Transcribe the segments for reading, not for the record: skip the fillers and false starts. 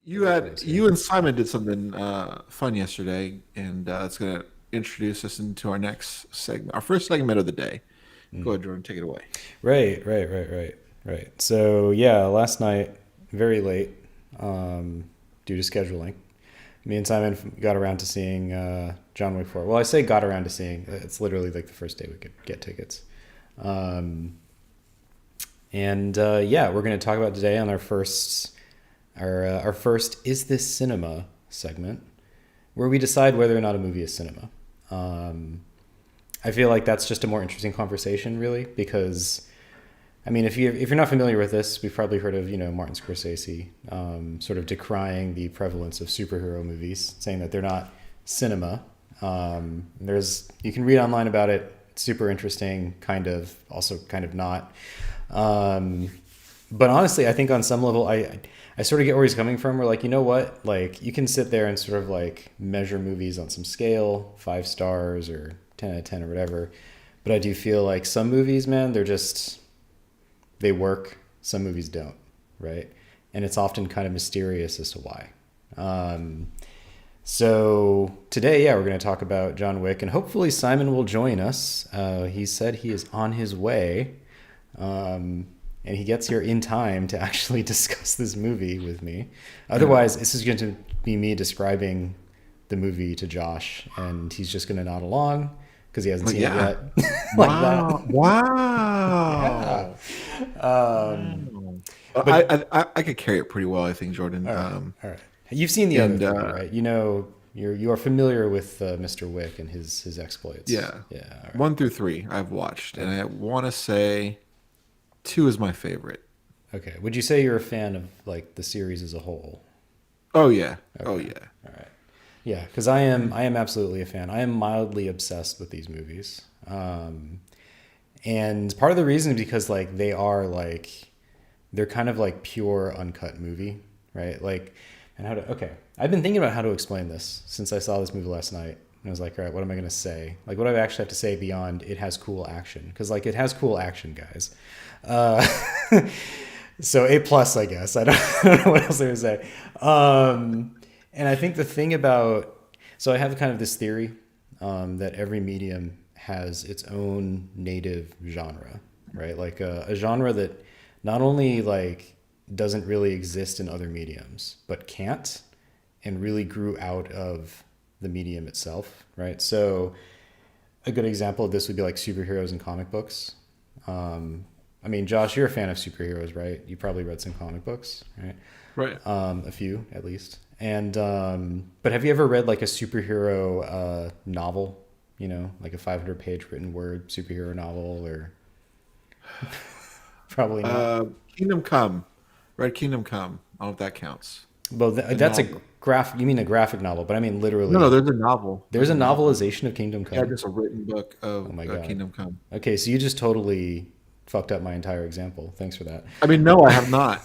You and Simon did something fun yesterday, and it's going to introduce us into our next segment, our first segment of the day. Go ahead, Jordan, take it away. Right. So yeah, last night, very late, due to scheduling, me and Simon got around to seeing John Wick 4. Well, I say got around to seeing. It's literally like the first day we could get tickets. Um, and yeah, we're going to talk about today on our first "Is This Cinema" segment, where we decide whether or not a movie is cinema. Um, I feel like that's just a more interesting conversation, really, because I mean, if you're not familiar with this, we've probably heard of Martin Scorsese sort of decrying the prevalence of superhero movies, saying that they're not cinema. There's you can read online about it. It's super interesting, kind of, also kind of not. Um, but honestly, I think on some level, I sort of get where he's coming from. We're like, you know what? Like, you can sit there and sort of like measure movies on some scale, 5 stars or 10 out of 10 or whatever. But I do feel like some movies, man, they work. Some movies don't, right? And it's often kind of mysterious as to why. Um, so today, yeah, we're going to talk about John Wick, and hopefully Simon will join us. He said he is on his way, um, and he gets here in time to actually discuss this movie with me. Otherwise, this is going to be me describing the movie to Josh, and he's just going to nod along because he hasn't But seen it yeah, yet, like that. wow, Yeah. wow, Um, wow. but I could carry it pretty well, I think, Jordan. all right, all right. You've seen the other And three, right? You are familiar with Mr. Wick and his exploits. yeah, Yeah. All right. 1 through 3 I've watched, and Okay. I want to say two is my favorite. Okay. Would you say you're a fan of like the series as a whole? Oh yeah, oh Okay. yeah. All right. Yeah, because I am absolutely a fan. I am mildly obsessed with these movies. And part of the reason is because like they're kind of like pure uncut movie, right? Like, and how to okay. I've been thinking about how to explain this since I saw this movie last night. And I was like, all right, what am I gonna say? Like, what do I actually have to say beyond it has cool action? Because like it has cool action, guys. Uh, so A plus, I guess. I don't know what else I would say. And I think the thing about so I have kind of this theory that every medium has its own native genre, right? Like a genre that not only like doesn't really exist in other mediums, but can't and really grew out of the medium itself, right? So a good example of this would be like superheroes and comic books. I mean, Josh, you're a fan of superheroes, right? You probably read some comic books, right? Right. A few at least. And but have you ever read like a superhero novel? Like a 500-page written word superhero novel, or probably not. Uh, Kingdom Come, Red Kingdom Come. I don't know if that counts. Well, The that's a novel. graph. You mean a graphic novel? But I mean No, no, literally. there's a novel. There's There's a a novel. novelization of Kingdom Yeah, Come. just a written book Oh of my god. Kingdom Come. Okay, so you just totally fucked up my entire example. Thanks for that. I mean, no, I have not.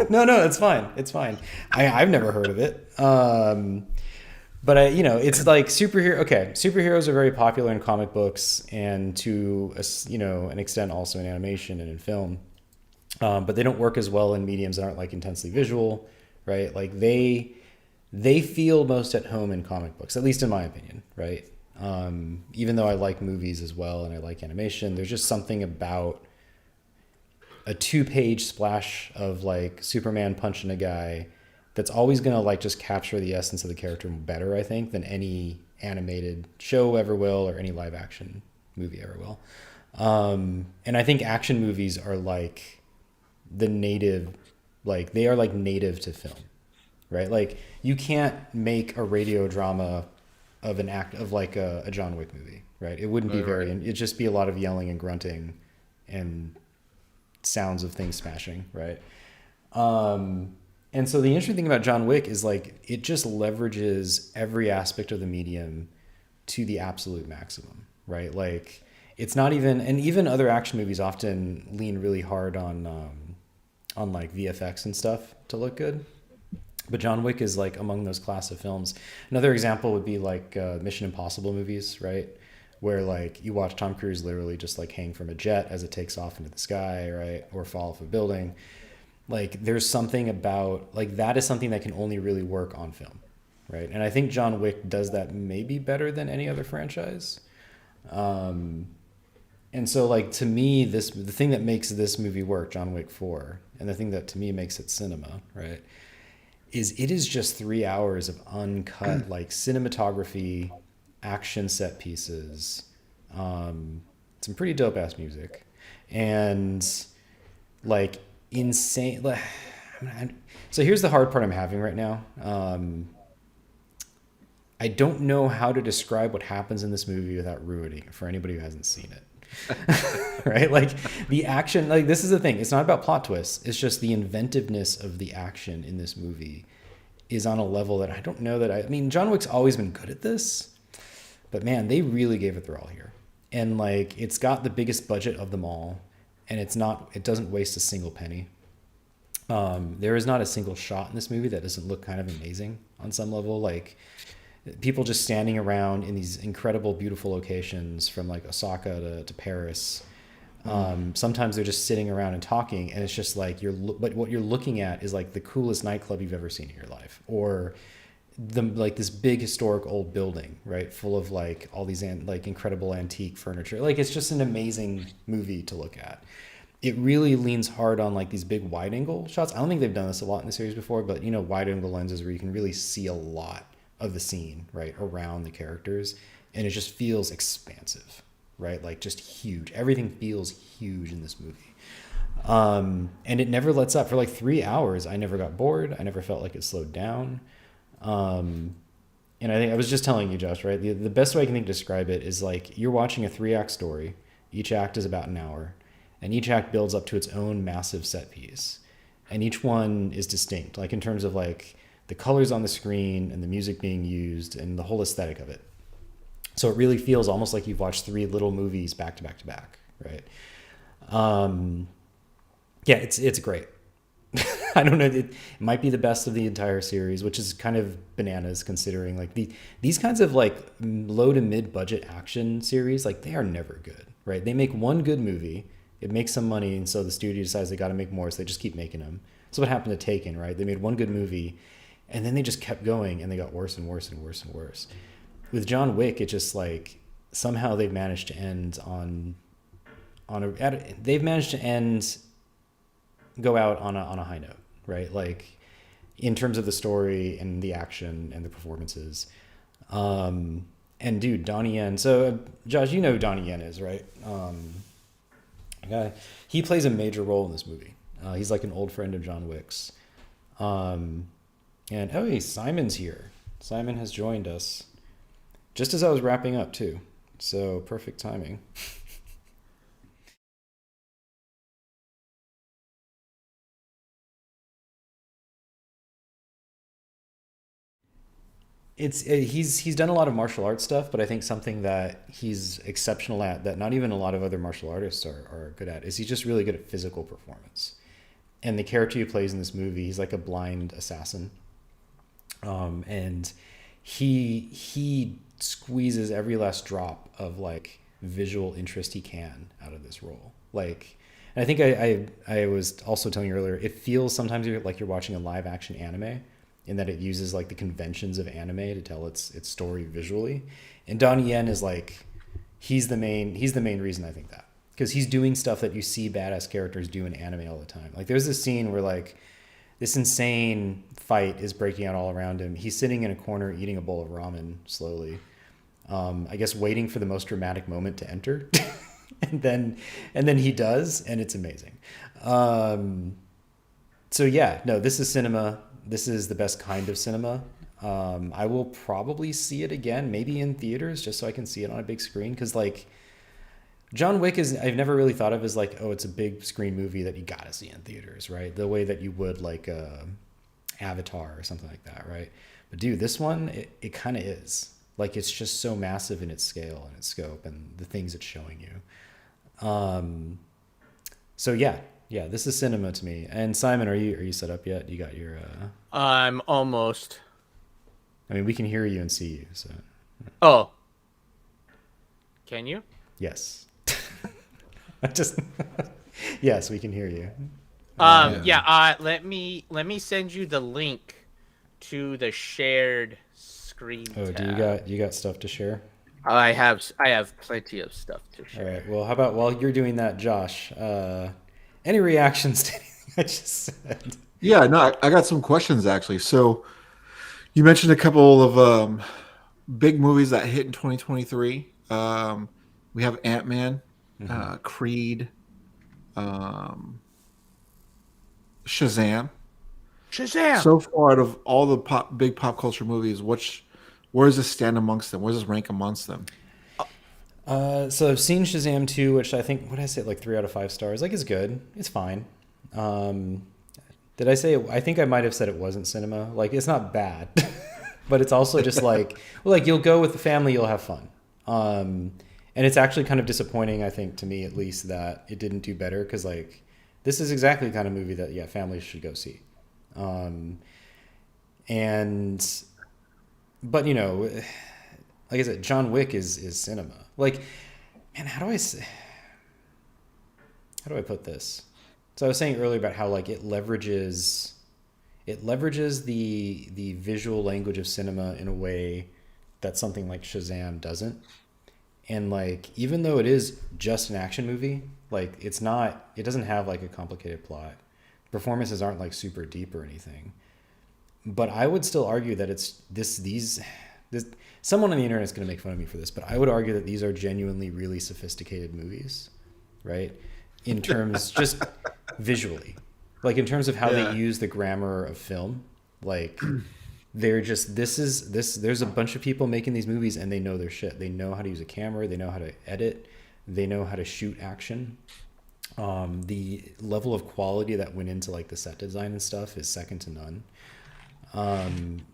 No, it's fine. It's fine. I've never heard of it. But it's like superhero. Okay, superheroes are very popular in comic books and to an extent also in animation and in film. But they don't work as well in mediums that aren't like intensely visual, right? Like they feel most at home in comic books, at least in my opinion, right? Even though I like movies as well and I like animation, there's just something about a 2-page splash of like Superman punching a guy that's always gonna like just capture the essence of the character better, I think, than any animated show ever will or any live action movie ever will. And I think action movies are like the native, like they are like native to film, right? Like you can't make a radio drama of an act of like a John Wick movie, right? It wouldn't be Right, right. it'd just be a lot of yelling and grunting and sounds of things smashing, right? And so the interesting thing about John Wick is like it just leverages every aspect of the medium to the absolute maximum, right? Like it's not even, and even other action movies often lean really hard on like VFX and stuff to look good. But John Wick is like among those class of films. Another example would be like Mission Impossible movies, right? Where like you watch Tom Cruise literally just like hang from a jet as it takes off into the sky, right? Or fall off a building. Like there's something about like that is something that can only really work on film, right? And I think John Wick does that maybe better than any other franchise. And so like to me, this the thing that makes this movie work, John Wick 4, and the thing that to me makes it cinema, right, is it is just 3 hours of uncut like cinematography, action set pieces, some pretty dope ass music, and like insane. Like, so here's the hard part I'm having right now. I don't know how to describe what happens in this movie without ruining it for anybody who hasn't seen it. Right? Like the action, like this is the thing. It's not about plot twists. It's just the inventiveness of the action in this movie is on a level that I don't know that I mean, John Wick's always been good at this, but man, they really gave it their all here. And like it's got the biggest budget of them all, and it doesn't waste a single penny. There is not a single shot in this movie that doesn't look kind of amazing on some level. Like people just standing around in these incredible, beautiful locations from like Osaka to Paris. Sometimes they're just sitting around and talking, and it's just like but what you're looking at is like the coolest nightclub you've ever seen in your life, or like this big historic old building, right, full of like all these like incredible antique furniture. Like it's just an amazing movie to look at. It really leans hard on like these big wide angle shots. I don't think they've done this a lot in the series before, but you know, wide angle lenses where you can really see a lot of the scene, right, around the characters, and it just feels expansive, right, like just huge. Everything feels huge in this movie, and it never lets up. For like 3 hours I never got bored. I never felt like it slowed down. And I think I was just telling you, Josh, right, the best way I can think to describe it is like you're watching a 3-act story. Each act is about an hour, and each act builds up to its own massive set piece, and each one is distinct, like in terms of like the colors on the screen and the music being used and the whole aesthetic of it. So it really feels almost like you've watched 3 little movies back to back to back, right? Yeah, it's great. I don't know. It might be the best of the entire series, which is kind of bananas considering like these kinds of like low to mid budget action series, like they are never good, right? They make one good movie, it makes some money, and so the studio decides they got to make more, so they just keep making them. So what happened to Taken, right? They made one good movie, and then they just kept going, and they got worse and worse and worse and worse. With John Wick, it just like somehow they've managed to end go out on a high note, right? Like in terms of the story and the action and the performances. And dude, Donnie Yen. So Josh, you know who Donnie Yen is, right? He plays a major role in this movie. He's like an old friend of John Wick's. And oh, hey, Simon's here. Simon has joined us just as I was wrapping up too. So perfect timing. He's done a lot of martial arts stuff, but I think something that he's exceptional at that not even a lot of other martial artists are good at is he's just really good at physical performance. And the character he plays in this movie, he's like a blind assassin, and he squeezes every last drop of like visual interest he can out of this role. Like, and I think I was also telling you earlier, it feels sometimes like you're watching a live action anime, in that it uses like the conventions of anime to tell its story visually. And Donnie Yen is like he's the main reason I think that, because he's doing stuff that you see badass characters do in anime all the time. Like there's this scene where like this insane fight is breaking out all around him. He's sitting in a corner eating a bowl of ramen slowly, I guess waiting for the most dramatic moment to enter. and then he does, and it's amazing. So yeah, no, this is cinema. This is the best kind of cinema. I will probably see it again, maybe in theaters, just so I can see it on a big screen. Because like John Wick I've never really thought of as like, oh, it's a big screen movie that you gotta see in theaters, right? The way that you would like Avatar or something like that, right? But dude, this one, it kind of is. Like it's just so massive in its scale and its scope and the things it's showing you. So yeah, this is cinema to me. And Simon, are you set up yet? You got your I'm almost. I mean, we can hear you and see you, so Oh, can you? yes. I just yes, we can hear you. Yeah. Let me send you the link to the shared screen Oh, do tab. you got stuff to share? I have plenty of stuff to All share. right. Well, how about while you're doing that, Josh? Any reactions to anything I just said? Yeah, no, I got some questions actually. So you mentioned a couple of big movies that hit in 2023. We have Ant Man, Creed, um, Shazam. Shazam! So far, out of all the big pop culture movies, where does this stand amongst them? Where does this rank amongst them? So I've seen Shazam 2, which I think, what did I say, like 3 out of 5 stars? Like, it's good. It's fine. Um, did I say, I think I might have said it wasn't cinema. Like, it's not bad, but it's also just like, well, like you'll go with the family, you'll have fun. And it's actually kind of disappointing, I think, to me at least, that it didn't do better. Cause like, this is exactly the kind of movie that, yeah, families should go see. Um, and, but you know, like I said, John Wick is cinema. Like, man, how do I put this? So I was saying earlier about how like it leverages the visual language of cinema in a way that something like Shazam doesn't. And like even though it is just an action movie, like it doesn't have like a complicated plot. Performances aren't like super deep or anything. But I would still argue that it's this someone on the internet is going to make fun of me for this, but I would argue that these are genuinely really sophisticated movies, right? In terms just visually, like in terms of how they Yeah. use the grammar of film, like they're just there's a bunch of people making these movies and they know their shit. They know how to use a camera, they know how to edit, they know how to shoot action. The level of quality that went into like the set design and stuff is second to none.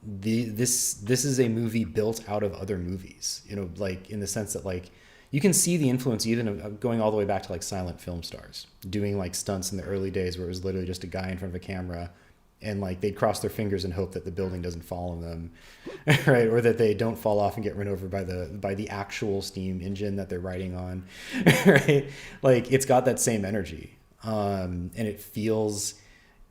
This is a movie built out of other movies, you know, like in the sense that like you can see the influence even of going all the way back to like silent film stars doing like stunts in the early days where it was literally just a guy in front of a camera and like they'd cross their fingers and hope that the building doesn't fall on them, right, or that they don't fall off and get run over by the actual steam engine that they're riding on, right? Like it's got that same energy, and it feels,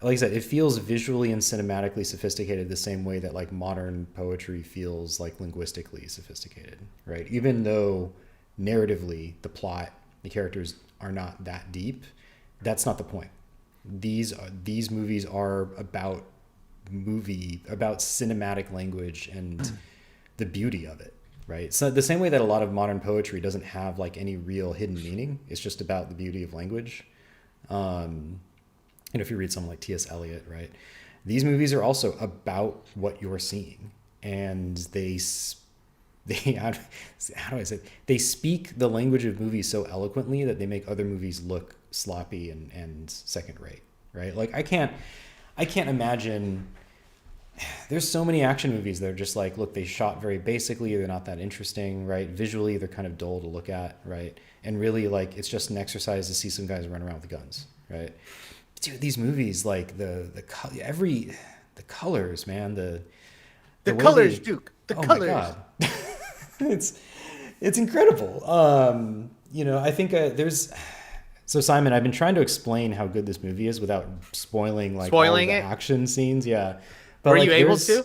like I said, it feels visually and cinematically sophisticated the same way that like modern poetry feels like linguistically sophisticated, right? Even though narratively the plot, the characters are not that deep, that's not the point. These movies are about cinematic language and the beauty of it, right? So the same way that a lot of modern poetry doesn't have like any real hidden meaning, it's just about the beauty of language. And if you read someone like T.S. Eliot, right, these movies are also about what you're seeing, and they how do I say it? They speak the language of movies so eloquently that they make other movies look sloppy and second rate, right? Like I can't imagine. There's so many action movies that are just like, look, they shot very basically, they're not that interesting, right? Visually, they're kind of dull to look at, right? And really, like, it's just an exercise to see some guys run around with guns, right? Dude, these movies, like the colors, man, The way colors, they, Duke. The oh my colors. god, it's it's incredible. You know, I think there's. So Simon, I've been trying to explain how good this movie is without spoiling like all of Spoiling the it? action scenes. Yeah, but Were like you able there's, to?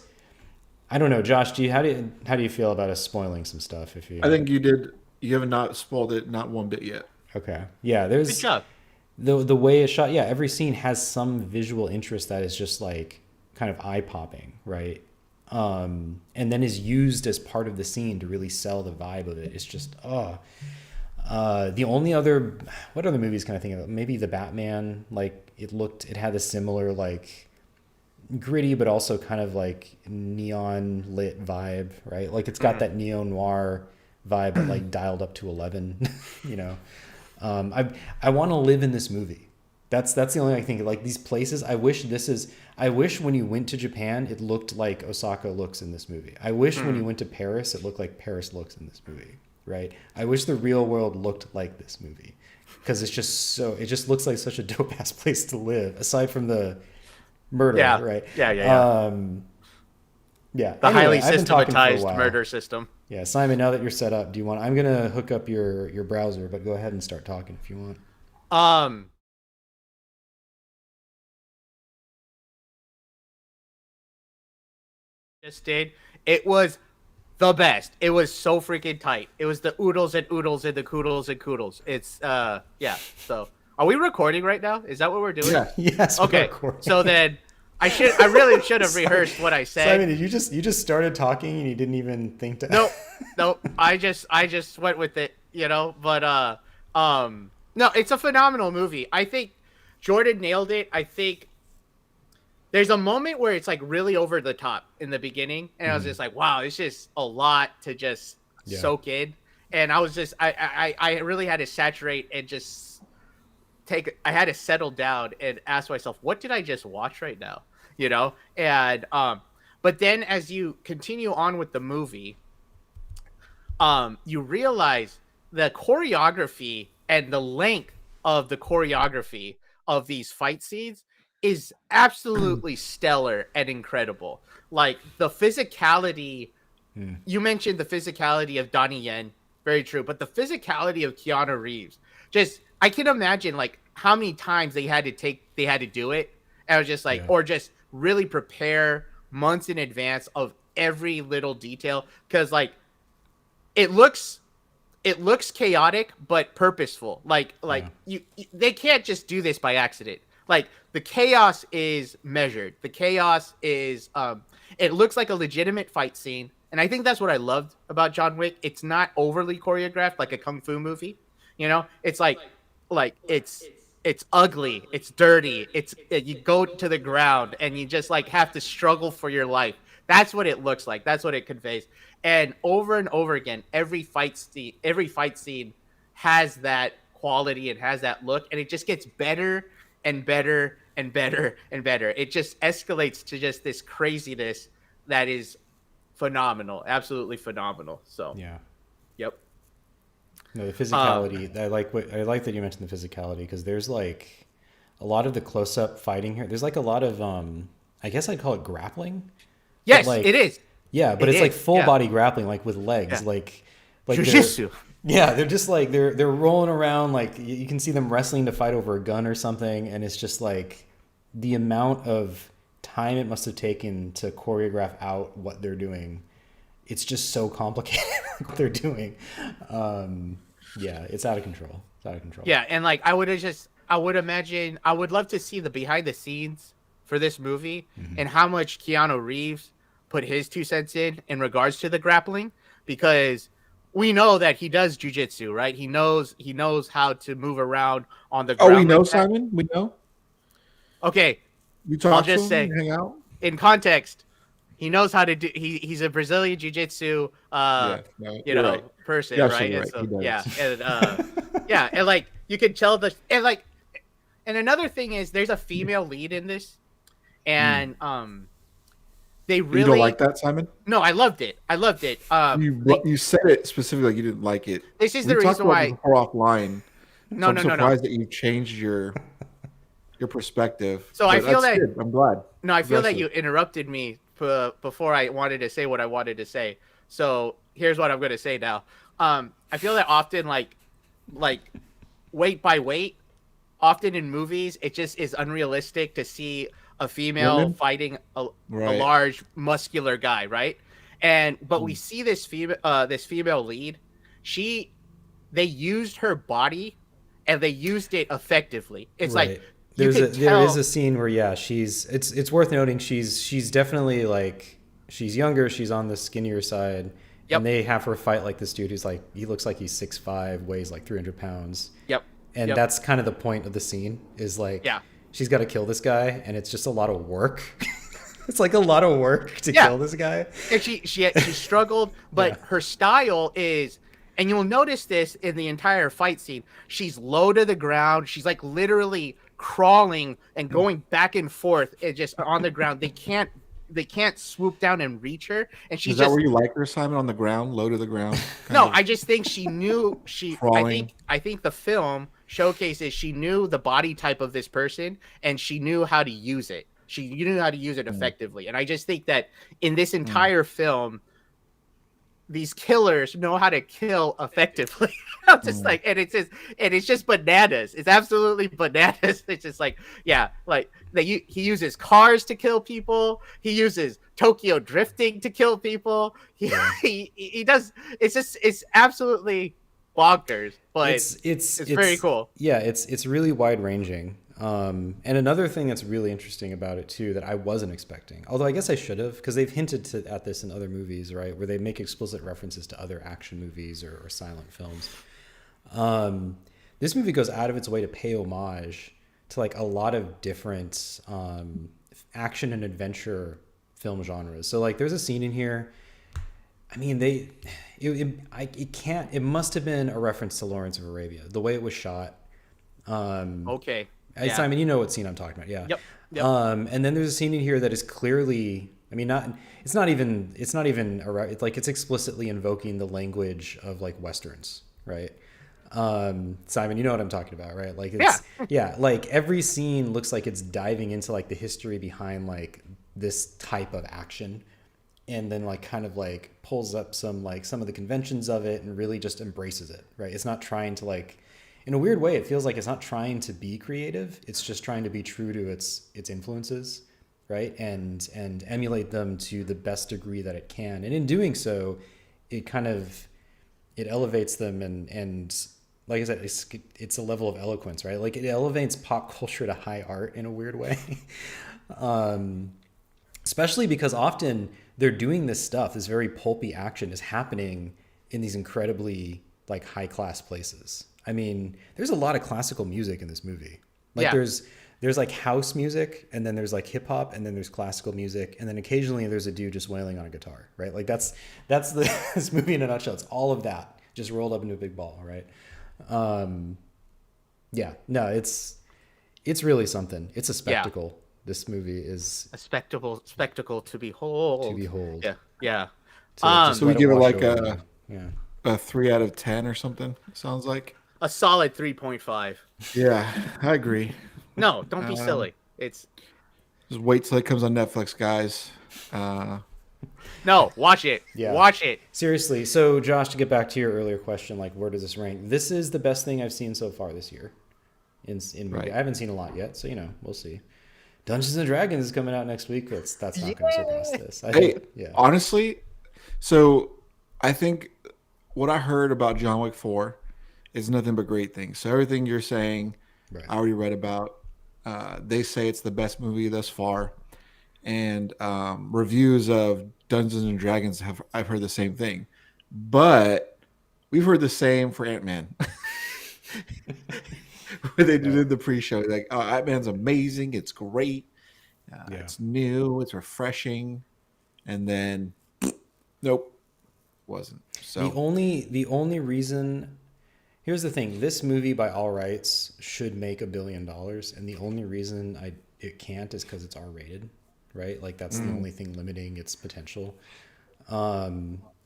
I don't know, Josh. How do you feel about us spoiling some stuff? If you I think you did. You have not spoiled it, not one bit yet. okay, yeah, Good there's job. the way it's shot. Yeah, every scene has some visual interest that is just like kind of eye popping, right? And then is used as part of the scene to really sell the vibe of it. It's just the only other, what other movies can I think of? Maybe the Batman. Like it had a similar like gritty but also kind of like neon lit vibe, right? Like it's got that neo noir vibe but like dialed up to 11. You know, I want to live in this movie. That's the only thing I think. Like these places, I wish when you went to Japan it looked like Osaka looks in this movie. I wish when you went to Paris it looked like Paris looks in this movie, right? I wish the real world looked like this movie, because it just looks like such a dope ass place to live aside from the murder, Yeah. right? Yeah. Yeah. The Anyway, highly I've been talking for a systematized while. murder system. Yeah, Simon, now that you're set up, I'm gonna hook up your browser, but go ahead and start talking if you want. Um, just did. It was the best. It was so freaking tight. It was the oodles and oodles and the koodles and koodles. It's yeah. So are we recording right now? Is that what we're doing? Yeah. Yes. we're Okay. recording. So then I really should have rehearsed what I said. Simon, did you just started talking and you didn't even think to? No. I just went with it, But no, it's a phenomenal movie. I think Jordan nailed it. I think there's a moment where it's like really over the top in the beginning, and I was just like, wow, it's just a lot to just soak in. And I was just I really had to saturate and just I had to settle down and ask myself, what did I just watch right now? And but then as you continue on with the movie, you realize the choreography and the length of the choreography of these fight scenes is absolutely stellar and incredible. Like the physicality, you mentioned the physicality of Donnie Yen, very true, but the physicality of Keanu Reeves, just I can imagine like how many times they had to do it. And I was just like, or just really prepare months in advance of every little detail, because like it looks chaotic but purposeful. They can't just do this by accident. Like the chaos is measured. The chaos is it looks like a legitimate fight scene. And I think that's what I loved about John Wick. It's not overly choreographed like a kung fu movie. It's like it's ugly, it's dirty, you go to the ground and you just like have to struggle for your life. That's what it looks like. That's what it conveys. And over again, every fight scene has that quality and has that look, and it just gets better and better and better and better. It just escalates to just this craziness that is phenomenal, absolutely phenomenal. So yep. No, the physicality. I like that you mentioned the physicality, because there's like a lot of the close-up fighting here. There's like a lot of I guess I'd call it grappling. Yes, like, it is. Yeah, but it's like full body grappling, like with legs, like jiu-jitsu. Yeah, they're just like they're rolling around, like you can see them wrestling to fight over a gun or something, and it's just like the amount of time it must have taken to choreograph out what they're doing. It's just so complicated what they're doing. Yeah, it's out of control. It's out of control. Yeah, and like I would love to see the behind the scenes for this movie and how much Keanu Reeves put his 2 cents in regards to the grappling, because we know that he does jujitsu, right? He knows how to move around on the ground. Oh, we know, Simon? We know? Okay. You talk I'll to just him? say, You hang out? in context, he knows how to do. He's a Brazilian jiu-jitsu, right. person, You're right? absolutely right. And and like you can tell and another thing is there's a female lead in this, and they really. You don't like that, Simon? No, I loved it. You said it specifically like you didn't like it. This is we the talked reason about why. this before offline. No, I'm no. surprised that you changed your perspective. So I feel that good. I'm glad. No, I feel that you interrupted me before I wanted to say what I wanted to say. So here's what I'm going to say now. I feel that often, like weight by weight, often in movies, it just is unrealistic to see a female fighting a large muscular guy, right? But we see this female lead. They used her body, and they used it effectively. It's like. There is a scene where it's worth noting she's definitely like she's younger, she's on the skinnier side, and they have her fight like this dude who's like he looks like he's 6'5", weighs like 300 pounds. And that's kind of the point of the scene is like she's got to kill this guy, and it's just a lot of work. It's like a lot of work to kill this guy. And she struggled, but her style is. And you'll notice this in the entire fight scene. She's low to the ground. She's like literally crawling and going back and forth and just on the ground. They can't swoop down and reach her. And she's Is that where you like her, Simon, on the ground, low to the ground? I just think she knew I think the film showcases she knew the body type of this person, and she knew how to use it. She knew how to use it effectively. And I just think that in this entire film, these killers know how to kill effectively. I'm just like, and it's just bananas. It's absolutely bananas. It's just like, yeah, like he uses cars to kill people. He uses Tokyo drifting to kill people. Yeah. He does. It's absolutely bonkers, but it's very cool. Yeah, it's really wide ranging. And another thing that's really interesting about it too that I wasn't expecting, although I guess I should have, because they've hinted at this in other movies, right, where they make explicit references to other action movies or silent films. This movie goes out of its way to pay homage to like a lot of different action and adventure film genres. So like, there's a scene in here. I mean, it must have been a reference to Lawrence of Arabia, the way it was shot. Okay. Yeah. Simon, you know what scene I'm talking about, yeah. Yep. And then there's a scene in here that is clearly, I mean, it's not even it's explicitly invoking the language of like Westerns, right? Simon, you know what I'm talking about, right? Like, yeah, like every scene looks like it's diving into like the history behind like this type of action, and then like kind of like pulls up some of the conventions of it and really just embraces it, right? It's not trying to like, in a weird way, it feels like it's not trying to be creative. It's just trying to be true to its influences, right? And emulate them to the best degree that it can. And in doing so, it elevates them and like I said, it's a level of eloquence, right? Like it elevates pop culture to high art in a weird way. Especially because often they're doing this stuff, this very pulpy action is happening in these incredibly like high class places. I mean, there's a lot of classical music in this movie. Like there's like house music, and then there's like hip hop, and then there's classical music, and then occasionally there's a dude just wailing on a guitar, right? Like that's this movie in a nutshell. It's all of that just rolled up into a big ball, right? Yeah, no, it's really something. It's a spectacle. Yeah. This movie is a spectacle to behold. Yeah. So we give it like a 3 out of 10 or something. It sounds like a solid 3.5. Yeah, I agree. No, don't be silly. It's just wait till it comes on Netflix, guys. No, watch it. Yeah. Watch it. Seriously. So, Josh, to get back to your earlier question, like where does this rank? This is the best thing I've seen so far this year. In movie. Right. I haven't seen a lot yet, so we'll see. Dungeons and Dragons is coming out next week. That's not going to surpass this. Honestly, so I think what I heard about John Wick 4 is nothing but great things. So everything you're saying, right, I already read about. They say it's the best movie thus far, and reviews of Dungeons and Dragons I've heard the same thing, but we've heard the same for Ant-Man. Where they did the pre-show, like, oh, Ant-Man's amazing, it's great, it's new, it's refreshing, and then nope, wasn't. So the only reason, here's the thing, this movie by all rights should make $1 billion, and the only reason it can't is because it's R-rated, right? Like that's the only thing limiting its potential.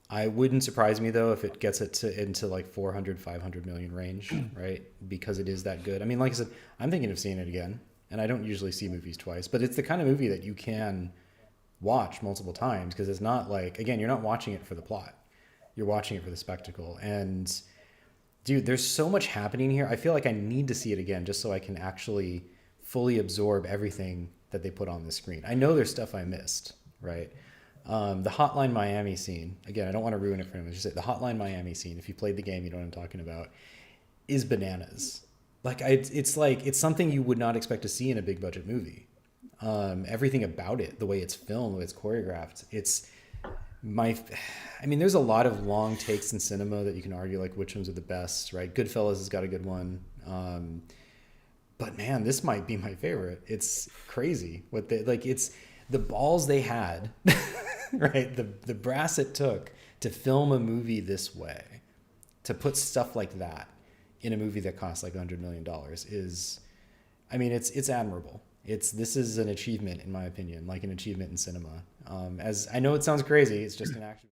I wouldn't surprise me though if it gets it into like 400-500 million range, right? Because it is that good. I mean, like I said, I'm thinking of seeing it again, and I don't usually see movies twice, but it's the kind of movie that you can watch multiple times because it's not like, again, you're not watching it for the plot, you're watching it for the spectacle. And dude, there's so much happening here. I feel like I need to see it again just so I can actually fully absorb everything that they put on the screen. I know there's stuff I missed, right? The Hotline Miami scene, again, I don't want to ruin it for anyone. Just say the Hotline Miami scene, if you played the game, you know what I'm talking about, is bananas. Like it's something you would not expect to see in a big budget movie. Everything about it, the way it's filmed, the way it's choreographed, there's a lot of long takes in cinema that you can argue like which ones are the best, right? Goodfellas has got a good one. But man, this might be my favorite. It's crazy it's the balls they had, right? The brass it took to film a movie this way, to put stuff like that in a movie that costs like $100 million is, it's admirable. This is an achievement in my opinion, like an achievement in cinema. As I know it sounds crazy, it's just an action.